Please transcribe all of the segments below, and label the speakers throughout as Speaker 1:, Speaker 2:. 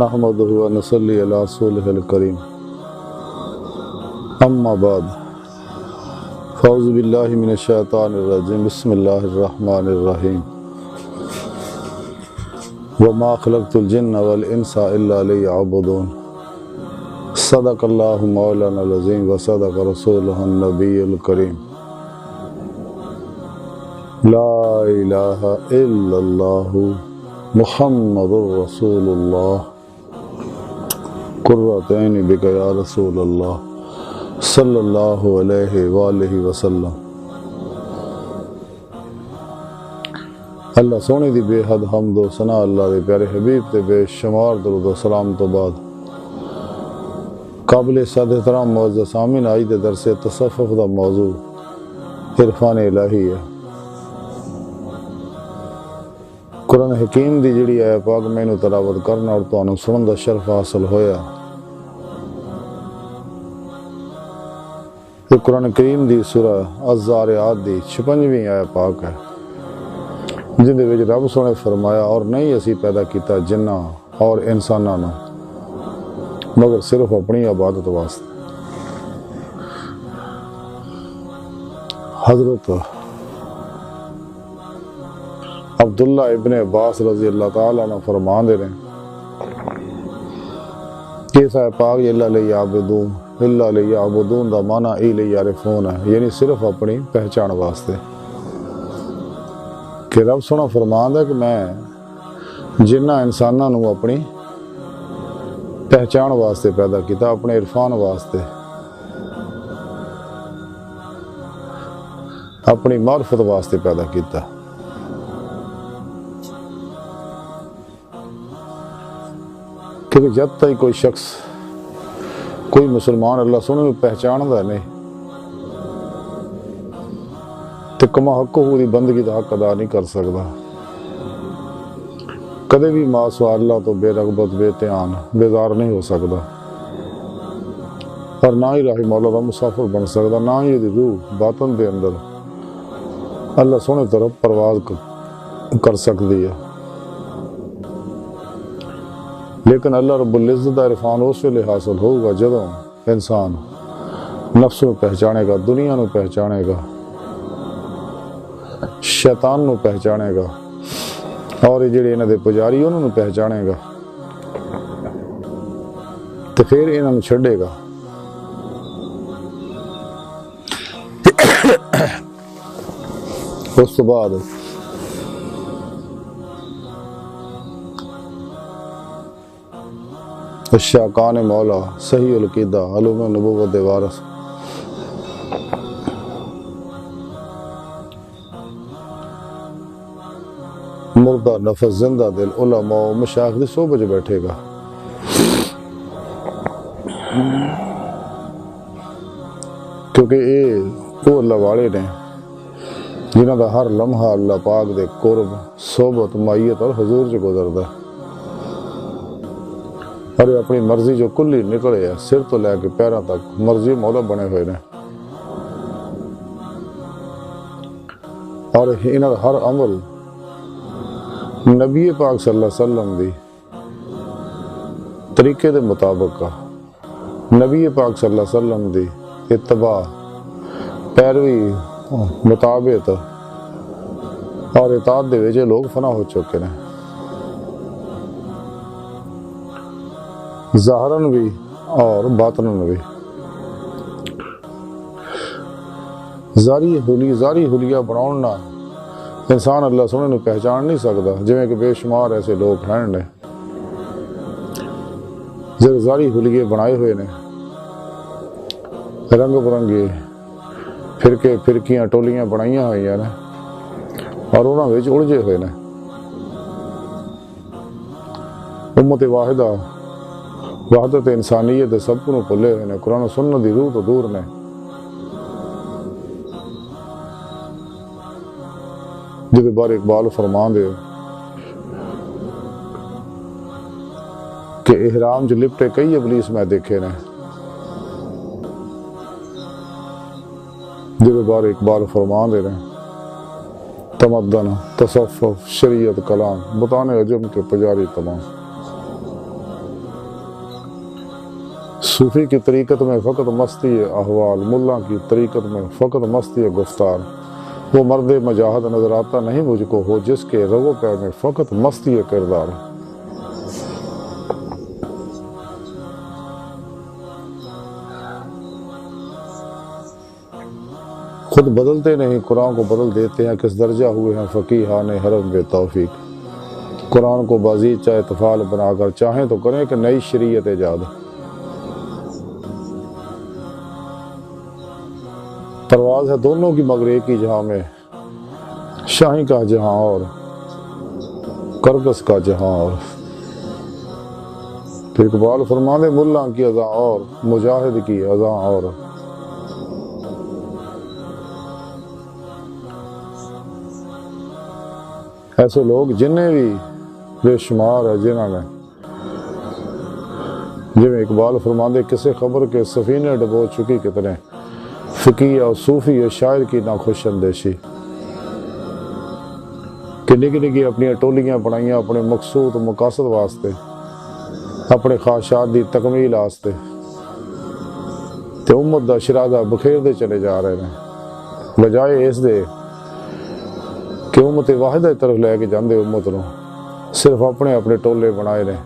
Speaker 1: نحمدہ و نصلی علی رسولہ الکریم اما بعد فاعوذ باللہ من الشیطان الرجیم بسم اللہ الرحمن الرحیم وما خلقت الجن والانس الا لیعبدون صدق اللہ مولانا العظیم وصدق رسولہ النبی الکریم لا الہ الا اللہ محمد رسول اللہ قرۃ عین بک یا رسول اللہ صلی اللہ علیہ وآلہ وسلم۔ اللہ سونے دی بے حد حمد و ثنا اللہ دے پیارے حبیب تے بے شمار درود و سلام تو بعد قابل صد احترام معزز سامعین، آج دے درس تصوف دا موضوع عرفان الہی ہے۔ قرآن حکیم دی جڑی آیا پاک مینوں تلاوت کرنا اور تانوں سنن دا شرف حاصل ہویا۔ یہ قرآن کریم دی سورہ الزاریات دی 56ویں آیا پاک ہے، جن دے وچ رب سونے فرمایا اور نہیں اسی پیدا کیتا جنہ اور انساناں نوں مگر صرف اپنی عبادت واسطے۔ حضرت عبداللہ ابن عباس رضی اللہ تعالیٰ عنہ فرمان دے رہے ہیں کہ اس آیت پاک اللہ لیعبدون دا معنی لیعرفون ہے، یعنی صرف اپنی پہچان واسطے۔ کہ رب سونا فرمان ہے کہ میں جنہ انساناں نوں اپنی پہچان واسطے پیدا کیتا، اپنے عرفان واسطے، اپنی معرفت واسطے پیدا کیتا۔ کیونکہ جب تک کوئی شخص، کوئی مسلمان اللہ سونے میں پہچاندہ نہیں تو کما حق دی بندگی دا حق ادا نہیں کر سکتا، کدے بھی ما سوا اللہ تو بے رغبت، بے تیان، بیزار نہیں ہو سکتا، اور نہ ہی راہ مولا دا مسافر بن سکتا، نہ ہی دی روح باطن دے اندر اللہ سونے طرف پرواز کر سکتی ہے۔ لیکن اللہ رب العزت دا عرفان اس ویلے حاصل ہوگا جدوں انسان نفس نو پہچانے گا، دنیا نو پہچانے گا، شیطان نو پہچانے گا، اور یہ جڑے انہاں دے پجاری انہاں نو پہچانے گا، تو پھر انہاں نو چھڈے گا۔ اس تو بعد الشاقان مولا صحیح العقیدہ علوم نبوت دے وارث مردہ نفس زندہ دل علماء و مشایخ دی صحبت وچ بیٹھے گا، کیونکہ وہ اللہ والے نے جنہاں دا ہر لمحہ اللہ پاک دے قرب، صحبت، معیت اور حضور سے گزردا ہے، اور یہ اپنی مرضی جو کلی نکلے ہے سر تو لے کے پیروں تک مرضی مولا بنے ہوئے نے، اور انہاں ہر عمل نبی پاک صلی اللہ علیہ وسلم دی طریقے دے مطابق کا، نبی پاک صلی اللہ علیہ وسلم دی اتباع، پیروی، مطابقت اور اطاعت دے وچ لوگ فنا ہو چکے ہیں، ظاہراً بھی اور باطناً بھی۔ ظاہری حلیہ بناؤنا انسان اللہ سونے نو پہچان نہیں سکتا، جویں کہ بے شمار ایسے لوگ ہیں نے جو ظاہری حلیے بنائے ہوئے نے، رنگ برنگے فرقے فرقیاں ٹولیاں بنائیاں ہوئی نے، اور انہاں وچ الجھے ہوئے نے۔ امت واحدہ، وحدت انسانیت سب کو بھلے ہوئے نے، قرآن و سنت دی روح تو دور نے۔ جدے بار اقبال فرمان دے کہ احرام جو لپٹے کئی ابلیس میں دیکھے نے، جدے بار اقبال فرمان دے رہے تمدن، تصوف، شریعت، کلام، بتانے عجم کے پجاری تمام۔ صوفی کی طریقت میں فقط مستی احوال، ملا کی طریقت میں فقط مستی گفتار، وہ مرد مجاہد نظر آتا نہیں مجھ کو ہو جس کے رو پیر میں فقط مستی کردار۔ خود بدلتے نہیں قرآن کو بدل دیتے ہیں، کس درجہ ہوئے ہیں فقیہان حرم بے توفیق۔ قرآن کو بازیچہ اطفال بنا کر چاہیں تو کریں کہ نئی شریعت ایجاد۔ پرواز ہے دونوں کی مگر ایک ہی جہاں میں، شاہی کا جہاں اور کرکس کا جہاں اور۔ پھر اقبال فرمانے ملا کی اذاں اور مجاہد کی اذاں اور۔ ایسے لوگ جنہیں بھی بے شمار ہے جنہوں نے، جب اقبال فرماندے کسے خبر کے سفینے ڈبو چکی کتنے، فقی اور صوفی اور شاعر کی ناخوش اندیشی، کہ نگی نگی اپنی ٹولیاں بنائیاں اپنے مقصود مقاصد واسطے، اپنے خواہشات دی تکمیل واسطے، تے امت دا شرازہ بکھیر دے چلے جا رہے ہیں، بجائے اس دے کہ امت واحدہ طرف لے کے جاندے امت نو صرف اپنے اپنے ٹولے بنائے نے،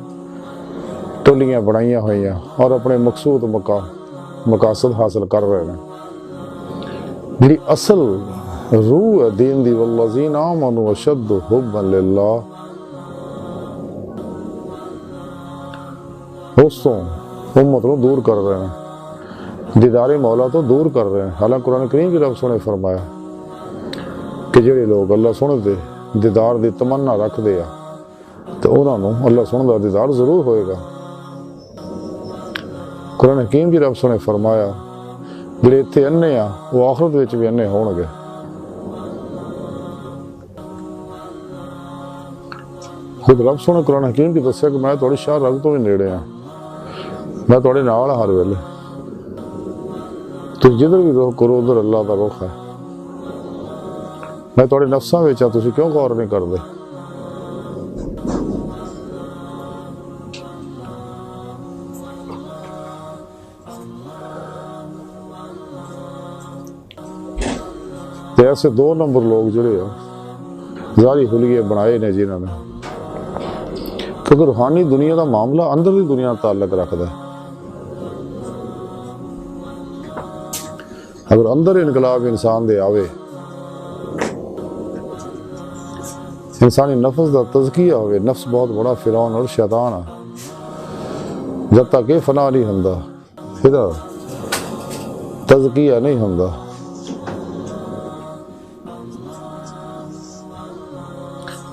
Speaker 1: ٹولیاں بنائیاں ہوئیاں اور اپنے مقصود مقاصد حاصل کر رہے ہیں۔ میری اصل روح ہے دین دی والذین آمنوا اشد حبا للہ، اس تو امت نو دور کر رہے ہیں، دیدار مولا تو دور کر رہے ہیں۔ حالانکہ قرآن کریم کی رب سنے فرمایا کہ جڑے لوگ اللہ سنے دے دیدار دی تمنا رکھ دے تو انہوں نے اللہ سنے دا دیدار ضرور ہوئے گا۔ قرآن حکیم کی رب سنے فرمایا جڑے اتنے انے آ وہ آخرت وچ بھی انے ہون گے۔ خود رب سنے قرآن حکیم کی دسیا کہ میں تھوڑی شاہ رگ تو بھی نیڑے ہاں، میں تھوڑے نال ہر ویلے، تو جدھر بھی رخ کرو ادھر اللہ دا رخ ہے۔ میں تھوڑے نفساں وچ ہاں، تسی کیوں غور نہیں کردے؟ تے ایسے دو نمبر لوگ جڑے ظاہری حلیے بنائے نے جنہوں نے، کیونکہ روحانی دنیا دا معاملہ اندر دی دنیا تعلق رکھدا ہے۔ اگر اندر انقلاب انسان دے آوے، انسانی نفس دا تزکیہ ہوئے، نفس بہت بڑا فرعون اور شیطان ہے، جب تک یہ فنا نہیں ہوندا ادھر تزکیہ نہیں ہوندا،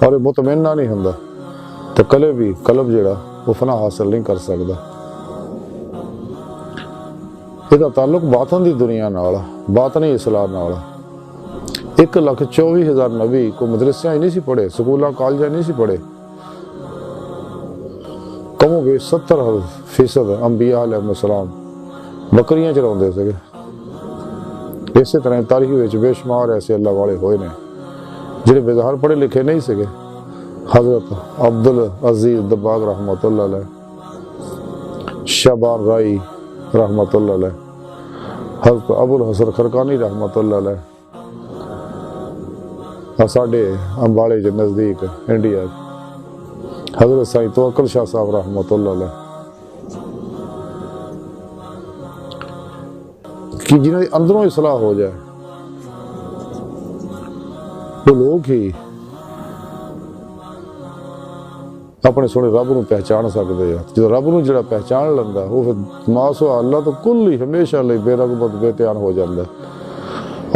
Speaker 1: اور مطمئنہ نہیں ہوندا تو قلب جڑا وہ فنا حاصل نہیں کر سکتا۔ یہ تعلق باطن دی دنیا نال، باطنی اصلاح نال۔ 1,24,000 نبی کو مدرسیاں ہی نہیں سی پڑھے، سکولاں کالجاں نہیں سی پڑھے، کم و بیش 70% انبیاء علیہ السلام بکریاں چراؤندے سکے۔ اسی طرح تاریخ وچ بے شمار ایسے اللہ والے ہوئے نے جڑے بظاہر پڑھے لکھے نہیں سکے۔ حضرت عبدالعزیز دباغ رحمۃ اللہ علیہ، شابان رائی رحمۃ اللہ علیہ، حضرت ابو الحسن خرقانی رحمۃ اللہ علیہ، ساڈے امباڑے کے نزدیک انڈیا حضرت سائیں توکل شاہ صاحب رحمۃ اللہ علیہ، کہ جنہوں نے اندروں اصلاح ہو جائے، وہ لوگ ہی اپنے سونے رب نو پہچان سکتے ہیں۔ جو رب نو جڑا پہچان لینا وہ پھر ماسو اللہ تو کل ہی ہمیشہ لئی بے رغبت بے دھیان ہو جاتا ہے،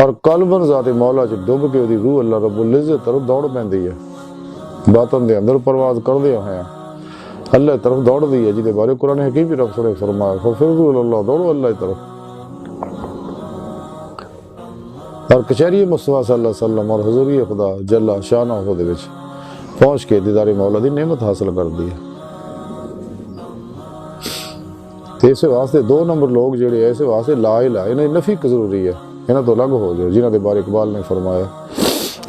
Speaker 1: اور قلباً ذات مولا چ ڈب کے دی روح اللہ رب العزت طرف دوڑ پیندی ہے، باطن دے اندر پرواز کردے ہوئے اللہ طرف دوڑ دی ہے، جہدے بارے قرآن حکیم بھی رب سنے فرمایا ففروا الی اللہ، دوڑو اللہ طرف۔ اور کچہری مصطفیٰ صلی اللہ علیہ وسلم اور حضوری خدا جل شانہ دے وچ پہنچ کے دیدار مولا دی نعمت حاصل کر دی ہے۔ تو اس واسطے دو نمبر لوگ جڑے ایسے واسطے لا الہ، انہیں نفی ضروری ہے، انہیں تو الگ ہو جائے، جنہوں نے بارے اقبال نے فرمایا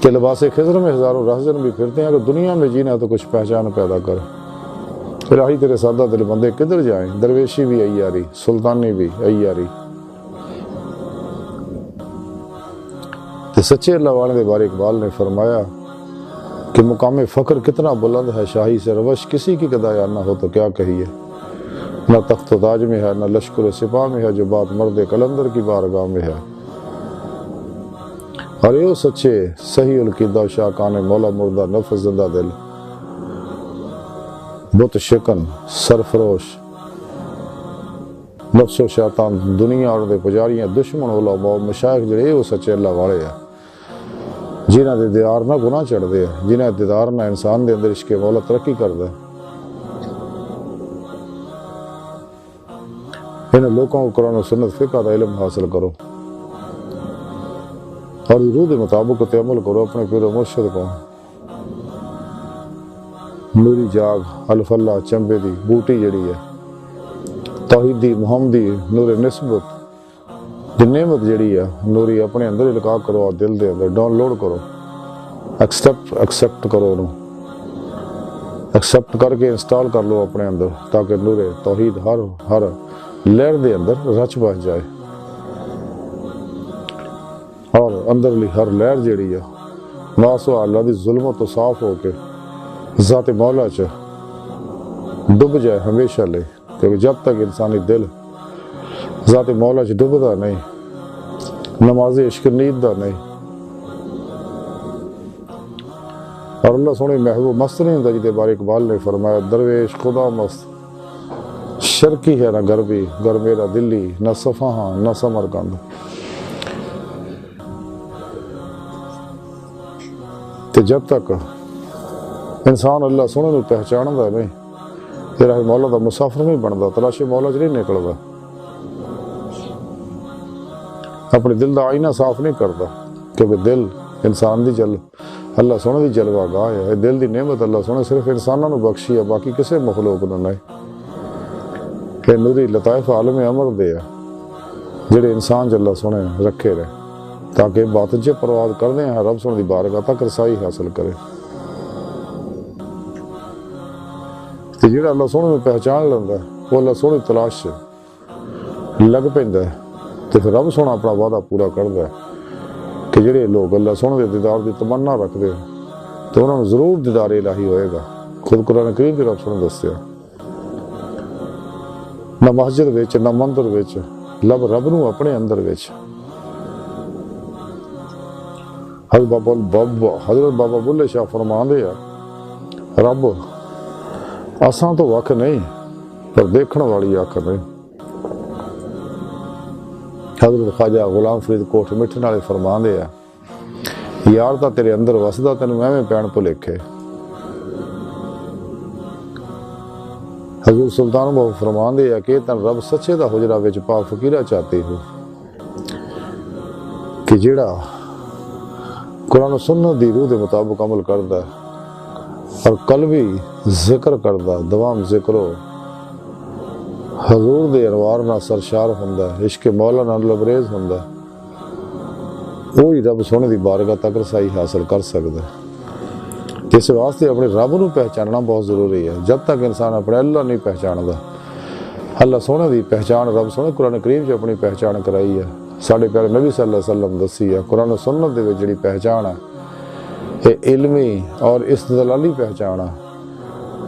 Speaker 1: کہ لباس خضر میں ہزاروں رہزن بھی پھرتے ہیں، اگر دنیا میں جینا تو کچھ پہچان پیدا کر، الہی تیرے سادہ دل بندے کدھر جائیں، درویشی بھی عیاری، سلطانی بھی عیاری۔ سچے اللہ والے کے بارے اقبال نے فرمایا کہ مقام فخر کتنا بلند ہے، شاہی سے روش کسی کی گدایا نہ ہو تو کیا کہیے۔ نہ تخت و تاج میں ہے، نہ لشکر سپاہ میں ہے، جو بات مرد قلندر کی بارگاہ میں ہے۔ اور یہ سچے صحیح القیدہ شاکان مولا مردہ نفس زندہ دل، بت شکن سرفروش نفس و شیطان دنیا اور دے پجاریاں دشمن علماء مشائخ جڑے وہ سچے اللہ والے ہیں جنہاں دے دیدار نہ گناہ چڑھ دے، جنہاں دیدار نہ انسان دے اندر عشق مولا ترقی کر دے۔ انہیں لوگوں کو قرآن و سنت فقہ کا علم حاصل کرو اور روح کے مطابق عمل کرو، اپنے پیر و مرشد کو نوری جاگ الف اللہ چمبے دی بوٹی جڑی ہے توحیدی محمدی نور نسبت دی نعمت جڑی ہے نوری اپنے اندر القاء کرو اور دل دے اندر ڈاؤن لوڈ کرو، ایکسیپٹ کرو، ایکسیپٹ کر کے انسٹال کر لو اپنے اندر، تاکہ نور توحید ہر لہر دے اندر رچ بس جائے اور اندرلی ہر لہر جیڑی ہے ماسو اللہ دی ظلمت تو صاف ہو کے ذات مولا چ ڈب جائے ہمیشہ لے، کیونکہ جب تک انسانی دل ذات مولا چ ڈبدا نہیں، نماز عشق نیت دا نہیں، اور اللہ سونے محبوب مست نہیں ہوتا جیتے بارے اقبال نے فرمایا درویش خدا مست شرکی ہے نہ غربی، گر میرا دلی نہ صفحہ نہ سمرقند۔ کہ جب تک انسان اللہ سونے نو پہچاندا نہیں، تیرا مولا دا مسافر نہیں بندا، تلاشی مولا چ نہیں نکلدا، اپنے دل دا آئینہ صاف نہیں کردا، کیونکہ دل انسان دی اللہ سونے دی جلوہ گاہ ہے۔ دل دی نعمت اللہ سونے صرف انسانوں نو بخشی ہے، باقی کسے مخلوق نو نہیں۔ کہ نوری لطائف عالم امر دے ہے جڑے انسان اللہ سونے رکھے رہے، تاکہ باطن چ پرواز کردے ہیں رب سونے دی بارگاہ تک رسائی حاصل کرے۔ تے جڑا اللہ سونے میں پہچان لیندا ہے وہ اللہ سونے تلاش لگ پیندا ہے، تے پھر رب سونا اپنا وعدہ پورا کردا ہے کہ جڑے لوگ اللہ سونے دے دیدار دی تمنا رکھتے ہیں تو انہوں نے ضرور دیدار الہی ہوئے گا۔ خود قرآن کریم دی رب سونے دسیا نہ مسجد وچ نہ مندر وچ لب رب نو اپنے اندر وچ۔ حضرت بابا بلے شاہ فرماندے ہیں رب اساں تو وکھ نہیں پر دیکھن والی اکھ نہیں۔ حضرت خواجہ غلام فرید کوٹ مٹھن والے فرماندے ہیں یار تا تیرے اندر وسدا تینوں ایویں پین بھلیکھے۔ حضور سلطان بابو فرماندے ہیں کہ تن رب سچے دا حجرہ وچ پا فقیرہ چاہتے ہو کہ جڑا قرآن و سنت دی روح دے مطابق عمل کردا ہے اور قلبی ذکر کردا دوام ذکرو حضور دے انوار نہ سرشار ہوندا ہے، عشق مولا نہ لبریز ہوندا ہے، وہی رب سونے دی بارگاہ تک رسائی حاصل کر سکدا ہے۔ اس واسطے اپنے رب نو پہچاننا بہت ضروری ہے۔ جب تک انسان اپنے اللہ نہیں پہچاندا، اللہ سونے دی پہچان رب سونے قرآن کریم چ اپنی پہچان کرائی ہے، ساڈے پیارے نبی صلی اللہ علیہ وسلم دسی ہے۔ قرآن و سنت دے وچ جڑی پہچان ہے یہ علمی اور استدلالی پہچان ہے،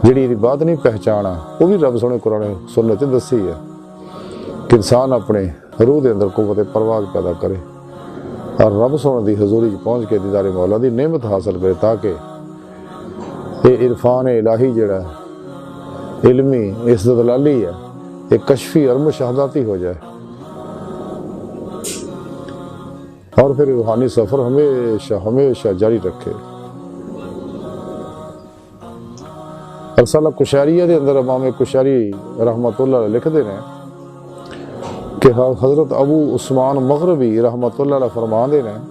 Speaker 1: جڑی بات نہیں پہچانا وہ بھی رب سونے قرآن سنت دسی ہے کہ انسان اپنے روح دے اندر قوت پرواز پیدا کرے اور رب سونے دی حضوری پہنچ کے دیدار مولا دی نعمت حاصل کرے، تاکہ یہ عرفان الہی جڑا ہے علمی استدلالی ہے یہ کشفی اور مشاہداتی ہو جائے اور پھر روحانی سفر ہمیشہ جاری رکھے۔ رسالہ کشاریہ دے اندر امام کشاری رحمت اللہ علیہ لکھ دے رہے ہیں کہ حضرت ابو عثمان مغربی رحمت اللہ علیہ فرما دے رہے ہیں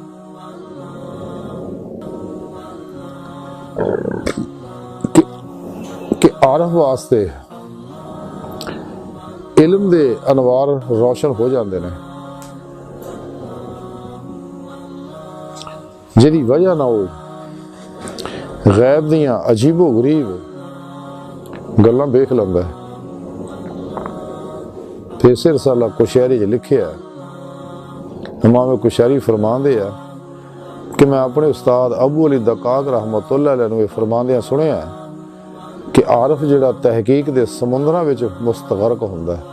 Speaker 1: کہ عارف واسطے علم دے انوار روشن ہو جاندے نے جدی وجہ نہ ہو غیب دیاں عجیب و غریب گلاں دیکھ لیندہ ہے۔ تے اسی رسالہ کشیری جو لکھیا ہے، امام کشیری فرماندے ہیں کہ میں اپنے استاد ابو علی دقاق رحمۃ اللہ علیہ نے فرماندیاں سنیا ہے کہ عارف جڑا تحقیق دے سمندراں وچ مستغرق ہوندا ہے۔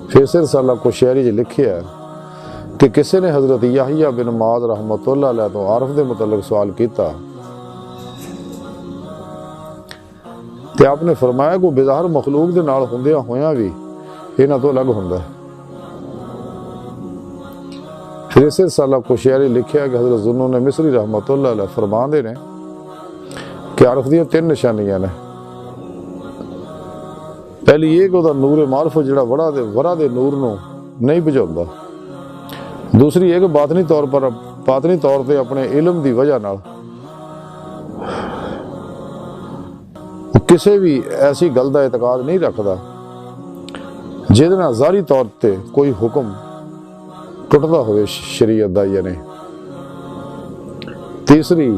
Speaker 1: پھر اسی رسالہ کشیری جو لکھیا ہے کہ کسی نے حضرت یحییٰ بن معاذ رحمۃ اللہ علیہ تو عارف دے متعلق سوال کیتا تے آپ نے فرمایا کہ بظاہر مخلوق دے نال ہوندیاں ہویاں بھی انہاں تو الگ ہوندا ہے۔ پھر اسی رسالہ کشیری لکھیا کہ حضرت ذوالنون مصری رحمۃ اللہ علیہ فرماندے نے کہ عارف دیاں 3 نشانیاں نے۔ پہلی یہ کہ وہ نور معرفت جڑا ورا دے نور نو نہیں بجھاوندا۔ دوسری یہ کہ باطنی طور پہ اپنے علم دی وجہ نال کسی بھی ایسی گل دا اعتقاد نہیں رکھدا جہدے نال ظاہری طور تے کوئی حکم ٹوٹدا ہوئے شریعت دا یا نہیں۔ تیسری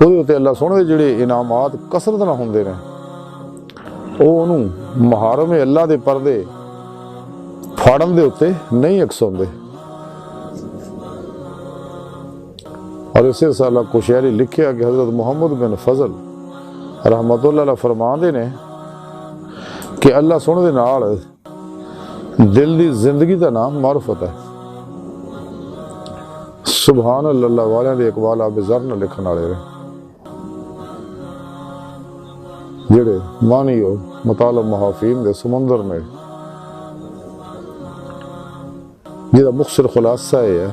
Speaker 1: وہ اللہ سونے دے جڑے انعامات کثرت نہ ہوندے نے وہ انہوں محارم اللہ دے پردے پھاڑن دے اتے نہیں اکسوندے۔ اور اسی رسالہ کشیری لکھیا کہ حضرت محمد بن فضل رحمۃ اللہ علیہ فرماندے نے کہ اللہ سونے دے نال دل دی زندگی دا نام معرفت ہے۔ سبحان اللہ والیاں دے اقبال آب زر نہ لکھن والے رہے جڑے مانی ہو مطالب محافین دے سمندر میں جہاں مختصر خلاصہ ہے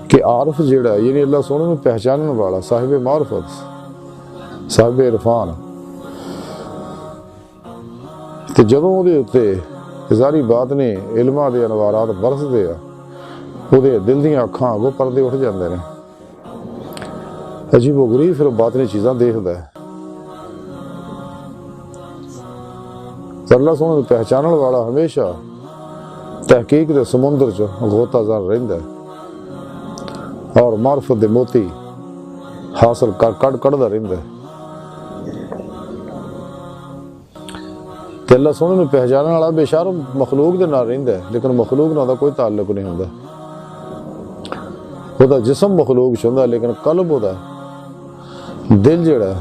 Speaker 1: کہ عارف جڑا ہے یعنی اللہ سونے میں پہچاننے والا صاحب معرفت صاحب عرفان تے جدوں وہ دے اتے ظاہری بات نے علماء دے انوارات برس دے وہ دے دل دیاں اکھاں وہ پردے اٹھ جاندے نے، عجیب و غریب پھر باطنی چیزاں دیکھدا ہے۔ اللہ سونے پہچانن والا ہمیشہ تحقیق دے سمندر چ غوطہ زار رہندا ہے اور معرفت دے موتی حاصل کڑدا رہندا ہے۔ تے اللہ سونے نوں پہچانن والا بے شرم مخلوق دے نال رہندا ہے لیکن مخلوق نال دا کوئی تعلق نہیں ہوندا۔ وہ دا جسم مخلوق چ ہوندا لیکن قلب وہ دا دل جڑا ہے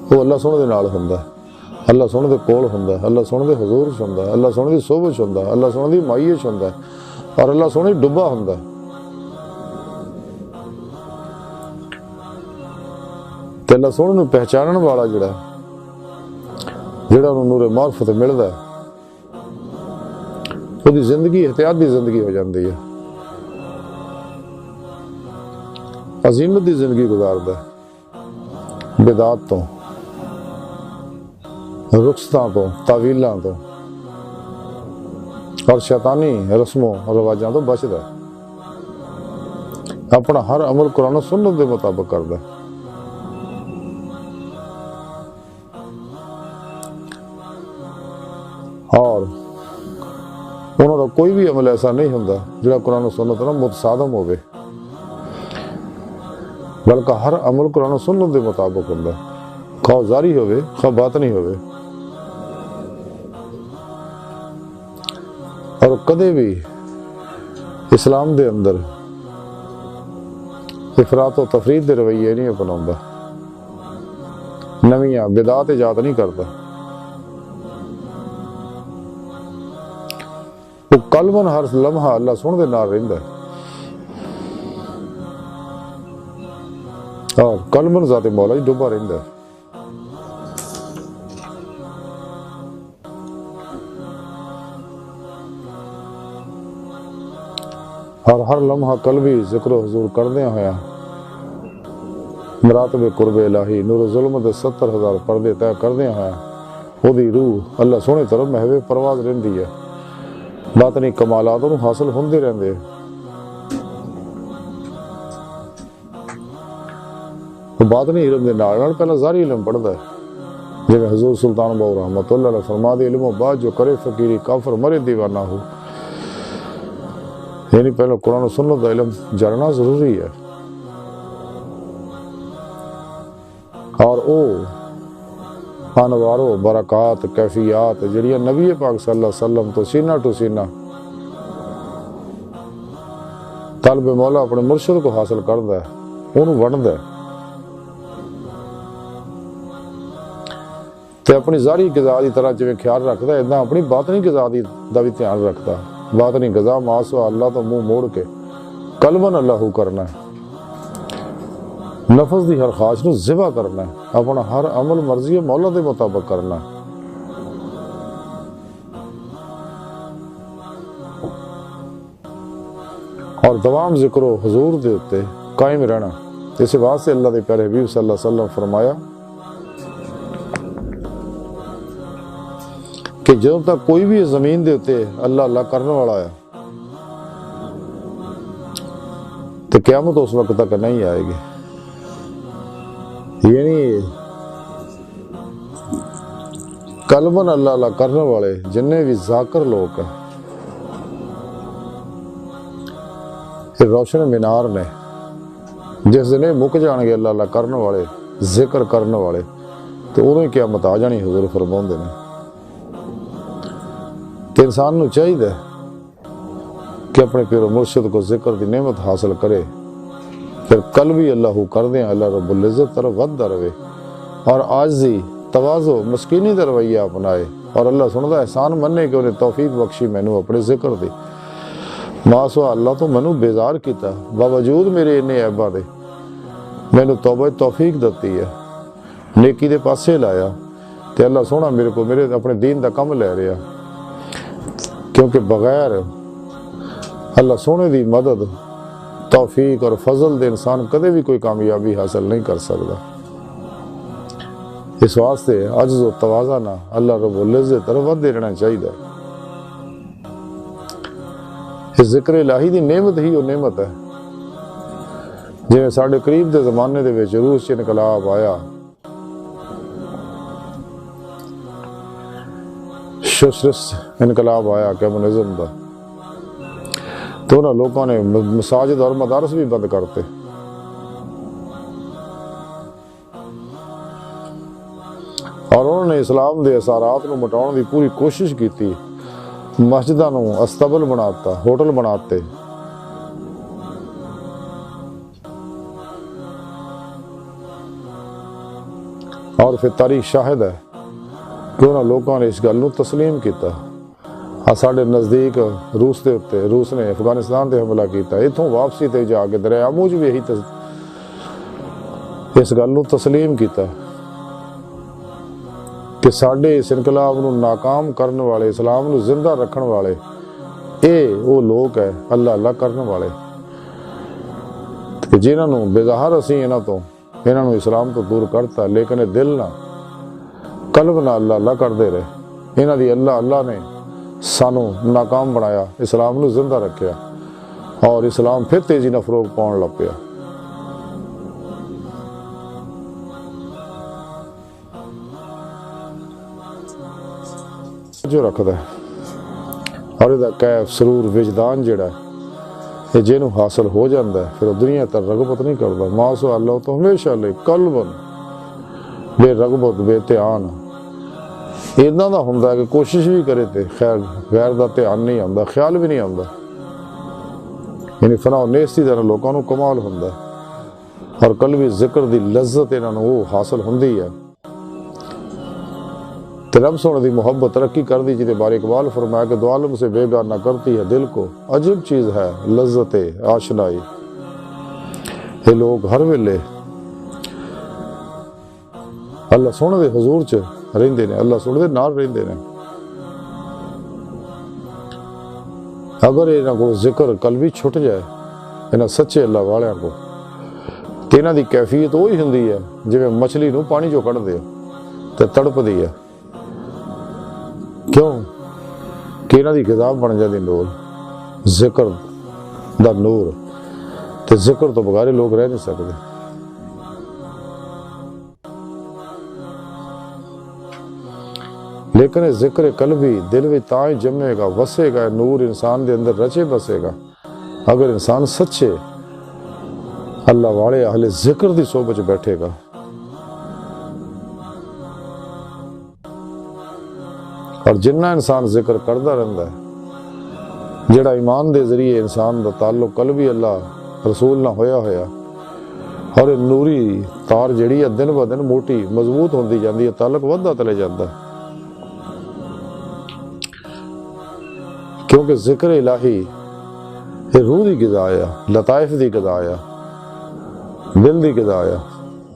Speaker 1: وہ اللہ سونے دے نال ہوندا ہے، اللہ سونے دے کول ہوندا ہے، اللہ سونے دے حضور چ ہوندا ہے، اللہ سونے دی صحبت چ ہوندا ہے، اللہ سونے دی مائیت چ ہوندا ہے اور اللہ سونے ڈبا ہوندا ہے۔ تے اللہ سونے نوں پہچانن والا جڑا انہوں نور معرفت ملدا ہے وہ دی زندگی احتیاطی زندگی ہو جاندی ہے، عظیمت دی زندگی گزاردا ہے، بدعات تو رخصتاں تو تعویلاں تو اور شیطانی رسموں اور رواجاں تو بچدا ہے، اپنا ہر عمل قرآن و سنت دے مطابق کردا ہے۔ اور انہوں کا کوئی بھی عمل ایسا نہیں ہوندا جڑا قرآن و سنت نال متصادم ہوئے، بلکہ ہر عمل قرآن و سنت دے مطابق ہوندا ہے، خواہ ظاہری ہوئے خواہ باطنی ہوئے۔ اور کدے بھی اسلام دے اندر افراط و تفرید دے رویے نہیں اپناوندا، نویاں بدعات ایجاد نہیں کرتا، وہ قلباً ہر لمحہ اللہ سونے دے نال رہندا ہے اور قلباً ذات مولا جی ڈوبا رہندا ہے۔ اور ہر لمحہ قلبی ذکر و حضور کردیاں ہویا مراتب قرب الہی نور ظلم دے 70,000 پردے طے کردیاں ہویا وہ دی روح اللہ سونے طرف محو پرواز رہندی ہے، باطنی کمالات انہوں حاصل ہوندے رہندے۔ باطنی علم دے نال پہلا ظاہری علم پڑھدا ہے، جیسے حضور سلطان باؤ رحمۃ اللہ علیہ فرما دے علم و بعد جو کرے فقیری کافر مرے دیوانہ ہو، یعنی پہلے قرآن و سنت کا علم جاننا ضروری ہے۔ او انوار و برکات کیفیات جڑیاں نبی پاک صلی اللہ علیہ وسلم تو سینہ ٹو سینہ طالب مولا اپنے مرشد کو حاصل کردا ہے انہوں وڑھدا ہے تے اپنی ظاہری غذا دی طرح جویں خیال رکھدا ہے ادا اپنی باطنی غذا دا بھی دھیان رکھدا باطنی غذا ماسوا اللہ تو منہ موڑ کے قلباً اللہ کرنا ہے نفس دی ہر خواہش نو ذبح کرنا ہے اپنا ہر عمل مرضی مولا دے مطابق کرنا ہے اور دوام ذکر و حضور دے اتے قائم رہنا اس واسطے اللہ دے پیارے حبیب صلی اللہ علیہ وسلم فرمایا کہ جب تک کوئی بھی زمین دے اتے اللہ اللہ کرنے والا ہے تو قیامت اس وقت تک نہیں آئے گی یعنی قلباً اللہ اللہ کرنے والے جنہیں بھی ذاکر لوگ ہیں یہ روشن مینار نے جس دن مک جان گے اللہ اللہ کرنے والے ذکر کرنے والے تو انہیں قیامت آ جانی حضور فرماؤندے نے کہ انسان نو چاہیے کہ اپنے پیر و مرشد کو ذکر دی نعمت حاصل کرے پھر کل بھی اللہ کر دیں اللہ رب العزت طرف وحدہ رہے اور عاجزی تواضع مسکینی دا رویہ اپنائے اور اللہ سندا احسان مننے کہ انہیں توفیق بخشی مینوں اپنے ذکر دی ماسوا اللہ تو مینوں بیزار کیتا باوجود میرے انہیں عیباں دے مینوں توبہ توفیق دتی ہے نیکی دے پاسے لایا تے اللہ سونا میرے کو میرے اپنے دین دا کم لے رہا کیونکہ بغیر اللہ سونے دی مدد توفیق اور فضل دے انسان کدے بھی کوئی کامیابی حاصل نہیں کر سکتا اس واسطے عجز و تواضع نہ اللہ رب العزت طرف ودے رہنا چاہیے اس ذکر الہی دی نعمت ہی وہ نعمت ہے جویں ساڈے قریب دے زمانے دے وچ روس چ انقلاب آیا سوشلسٹ انقلاب آیا کمیونزم دا تو انہوں لوگوں نے مساجد اور مدارس بھی بند کرتے اور انہوں نے اسلام دے اثرات نو مٹاؤن دی پوری کوشش کی تھی مسجداں نو استبل بناتا ہوٹل بناتے اور پھر تاریخ شاہد ہے کہ انہوں لوگوں نے اس گل نو تسلیم کیتا ساڈے نزدیک روس دے اتے روس نے افغانستان تے حملہ کیتا اتھوں واپسی تے جا کے دریائے آموج بھی یہی اس گل نو تسلیم کیتا کہ ساڈے اس انقلاب نو ناکام کرنے والے اسلام نو زندہ رکھن والے اے وہ لوگ ہے اللہ اللہ کرنے والے جنہاں نو بظاہر اسی انہاں نو اسلام تو دور کرتا لیکن دل نہ قلب نہ اللہ اللہ کردے رہے انہاں دی اللہ اللہ نے سانو ناکام بنایا اسلام نو زندہ رکھیا اور اسلام پھر تیزی نہ فروغ پاؤن لگ پیا جو رکھدا ہے اور یہ کیف سرور وجدان جڑا ہے یہ جنوں حاصل ہو جاندہ ہے پھر دنیا تر رغبت نہیں کرتا ماسوا اللہ تو ہمیشہ لے قلباً بے رغبت بے دھیان اتنا دا ہوندا ہے کہ کوشش بھی کرے تے خیر غیر دا دھیان نہیں آندا خیال بھی نہیں آندا یعنی فنا و نیستی دا لوکاں نو کمال ہوندا ہے اور قلبی ذکر دی لذت انہاں نو وہ حاصل ہوندی ہے تے رب سونے دی محبت ترقی کر دی جہدے بارے اقبال فرمایا کہ دو عالم سے بے گانہ کرتی ہے دل کو عجب چیز ہے لذت آشنائی یہ لوگ ہر ویلے اللہ سونے دے حضور چ رہندے نے اللہ سونے دے نال رہندے نے اگر انہاں کو ذکر قلبی چھٹ جائے انہاں سچے اللہ والیاں کو تے انہاں دی کیفیت وہی ہوندی ہے جویں مچھلی نو پانی چوں کڈ دے تے تڑپ دی ہے کیوں کہ انہاں دی غذا بن جاندی نور ذکر دا نور تے ذکر تو بغیر لوگ رہ نہیں سکتے لیکن ذکر قلبی دل میں تائیں جمے گا وسے گا نور انسان دے اندر رچے بسے گا اگر انسان سچے اللہ والے اہل ذکر دی صحبت بیٹھے گا اور جنہ انسان ذکر کرتا رہتا ہے، جڑا ایمان دے ذریعے انسان دا تعلق قلبی اللہ رسول نہ ہویا اور یہ نوری تار جڑی ہے دن ب دن موٹی مضبوط ہوتی جاتی ہے، تعلق ودتا چلے جاتا ہے، کیونکہ ذکر الہی یہ روح دی غذا ہے، لطائف دی غذا ہے، دل دی غذا ہے،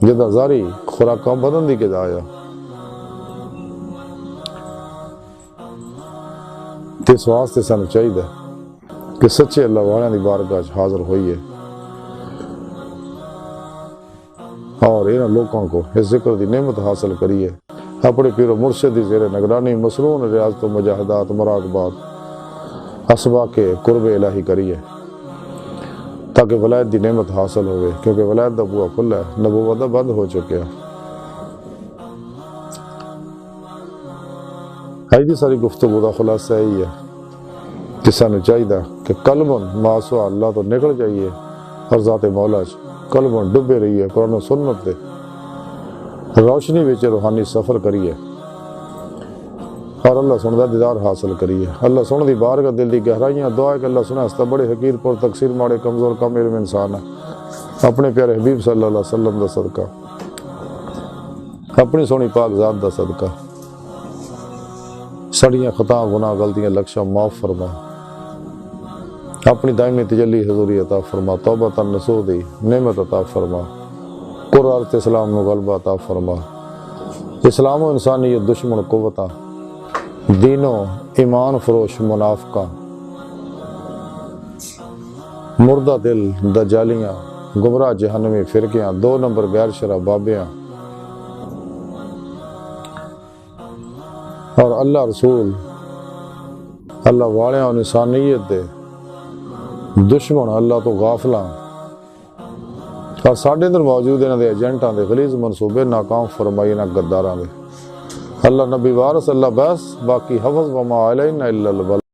Speaker 1: جدا ظاہری خوراکاں بدن دی غذا ہے۔ اس واسطے سانو چاہیے کہ سچے اللہ والوں دی بارگاہ حاضر ہوئیے اور انہاں لوگوں کو اس ذکر دی نعمت حاصل کریے، اپنے پیر و مرشد دی زیر نگرانی مسنون ریاضت و مجاہدات مراقبات اسباق کے قرب الہی کریے تاکہ ولایت دی نعمت حاصل ہوئے، کیونکہ ولایت دا بوا کھلا ہے، نبوت دا بند ہو چکے ہیں۔ آج دی ساری گفتگو دا خلاصہ یہی ہے کہ سانو چاہیے کہ قلباً ماسوا اللہ تو نکل جائیے اور ذات مولا قلباً ڈبے رہیے، قرآن و سنت دے روشنی وچ روحانی سفر کریے اور اللہ سن دا دیدار حاصل کریے۔ اللہ سن دی بارگاہ دل دی گہرائیاں دعا ہے کہ اللہ سنے ہستا بڑے حقیر پر تقصیر ماڑے کمزور کم علم انسان ہے، اپنے پیارے حبیب صلی اللہ علیہ وسلم دا صدقہ، اپنی سونی پاک ذات دا صدقہ سڑیاں خطا گناہ غلطیاں لکشاں معاف فرما، اپنی دائمی تجلی حضوری عطا فرما، توبہ نصوح دی نعمت عطا فرما، قرآن اسلام نو غلبہ عطا فرما، اسلام و انسانیت دشمن قوتاں دینوں ایمان فروش منافقاں مردہ دل دجالیاں گمراہ جہنمی فرقیاں 2 نمبر غیر شرع بابیاں اور اللہ رسول اللہ والیاں اور انسانیت دے دشمن اللہ تو غافلاں اور ساڈے اندر موجود انہاں دے ایجنٹاں دے غلیظ منصوبے ناکام فرمائی نہ غداراں دے اللہ نبی وارث اللہ بس باقی حفظ وما علینا الا البلاغ۔